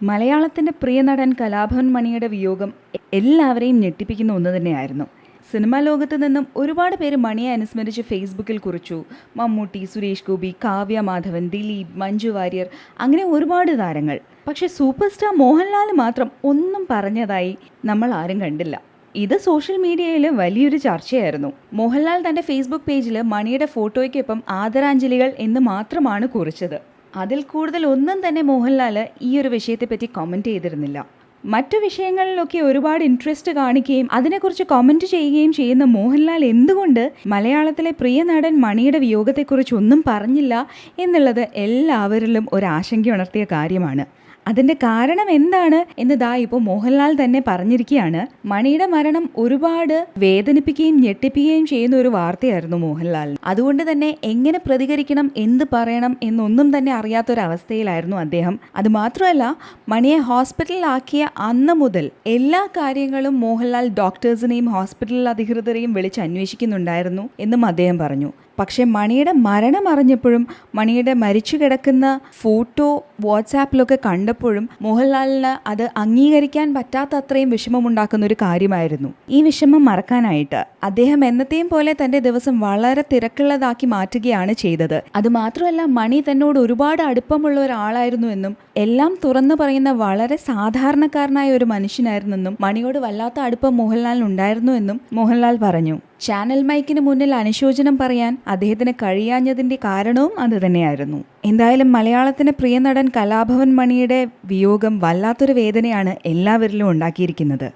മലയാളത്തിൻ്റെ പ്രിയ നടൻ കലാഭവൻ മണിയുടെ വിയോഗം എല്ലാവരെയും ഞെട്ടിപ്പിക്കുന്ന ഒന്ന് തന്നെയായിരുന്നു. സിനിമാ ലോകത്ത് നിന്നും ഒരുപാട് പേര് മണിയെ അനുസ്മരിച്ച് ഫേസ്ബുക്കിൽ കുറിച്ചു. മമ്മൂട്ടി, സുരേഷ് ഗോപി, കാവ്യ മാധവൻ, ദിലീപ്, മഞ്ജു വാര്യർ, അങ്ങനെ ഒരുപാട് താരങ്ങൾ. പക്ഷേ സൂപ്പർ സ്റ്റാർ മോഹൻലാൽ മാത്രം ഒന്നും പറഞ്ഞതായി നമ്മൾ ആരും കണ്ടില്ല. ഇത് സോഷ്യൽ മീഡിയയിൽ വലിയൊരു ചർച്ചയായിരുന്നു. മോഹൻലാൽ തൻ്റെ ഫേസ്ബുക്ക് പേജിൽ മണിയുടെ ഫോട്ടോയ്ക്കൊപ്പം ആദരാഞ്ജലികൾ എന്ന് മാത്രമാണ് കുറിച്ചത്. അതിൽ കൂടുതൽ ഒന്നും തന്നെ മോഹൻലാൽ ഈ ഒരു വിഷയത്തെപ്പറ്റി കമൻറ്റ് ചെയ്തിരുന്നില്ല. മറ്റു വിഷയങ്ങളിലൊക്കെ ഒരുപാട് ഇൻട്രസ്റ്റ് കാണിക്കുകയും അതിനെക്കുറിച്ച് കമൻറ്റ് ചെയ്യുകയും ചെയ്യുന്ന മോഹൻലാൽ എന്തുകൊണ്ട് മലയാളത്തിലെ പ്രിയ നടൻ മണിയുടെ വിയോഗത്തെക്കുറിച്ച് ഒന്നും പറഞ്ഞില്ല എന്നുള്ളത് എല്ലാവരിലും ഒരു ആശങ്കയുണർത്തിയ കാര്യമാണ്. അതിൻ്റെ കാരണം എന്താണ് എന്ന് ഇപ്പോൾ മോഹൻലാൽ തന്നെ പറഞ്ഞിരിക്കുകയാണ്. മണിയുടെ മരണം ഒരുപാട് വേദനിപ്പിക്കുകയും ഞെട്ടിപ്പിക്കുകയും ചെയ്യുന്ന ഒരു വാർത്തയായിരുന്നു മോഹൻലാൽ. അതുകൊണ്ട് തന്നെ എങ്ങനെ പ്രതികരിക്കണം, എന്ത് പറയണം എന്നൊന്നും തന്നെ അറിയാത്തൊരവസ്ഥയിലായിരുന്നു അദ്ദേഹം. അതുമാത്രമല്ല, മണിയെ ഹോസ്പിറ്റലിലാക്കിയ അന്ന് മുതൽ എല്ലാ കാര്യങ്ങളും മോഹൻലാൽ ഡോക്ടേഴ്സിനെയും ഹോസ്പിറ്റൽ അധികൃതരെയും വിളിച്ച് അന്വേഷിക്കുന്നുണ്ടായിരുന്നു എന്നും അദ്ദേഹം പറഞ്ഞു. പക്ഷേ മണിയുടെ മരണം അറിഞ്ഞപ്പോഴും മണിയുടെ മരിച്ചു കിടക്കുന്ന ഫോട്ടോ വാട്സാപ്പിലൊക്കെ കണ്ടപ്പോഴും മോഹൻലാലിന് അത് അംഗീകരിക്കാൻ പറ്റാത്ത അത്രയും വിഷമമുണ്ടാക്കുന്ന ഒരു കാര്യമായിരുന്നു. ഈ വിഷമം മറക്കാനായിട്ട് അദ്ദേഹം എന്നത്തെയും പോലെ തൻ്റെ ദിവസം വളരെ തിരക്കുള്ളതാക്കി മാറ്റുകയാണ് ചെയ്തത്. അതുമാത്രമല്ല, മണി തന്നോട് ഒരുപാട് അടുപ്പമുള്ള ഒരാളായിരുന്നു എന്നും എല്ലാം തുറന്നു പറയുന്ന വളരെ സാധാരണക്കാരനായ ഒരു മനുഷ്യനായിരുന്നെന്നും മണിയോട് വല്ലാത്ത അടുപ്പം മോഹൻലാലിനുണ്ടായിരുന്നു എന്നും മോഹൻലാൽ പറഞ്ഞു. ചാനൽ മൈക്കിന് മുന്നിൽ അനുശോചനം പറയാൻ അദ്ദേഹത്തിന് കഴിയാഞ്ഞതിൻ്റെ കാരണവും അതുതന്നെയായിരുന്നു. എന്തായാലും മലയാളത്തിന് പ്രിയ നടൻ കലാഭവൻ മണിയുടെ വിയോഗം വല്ലാത്തൊരു വേദനയാണ് എല്ലാവരിലും ഉണ്ടാക്കിയിരിക്കുന്നത്.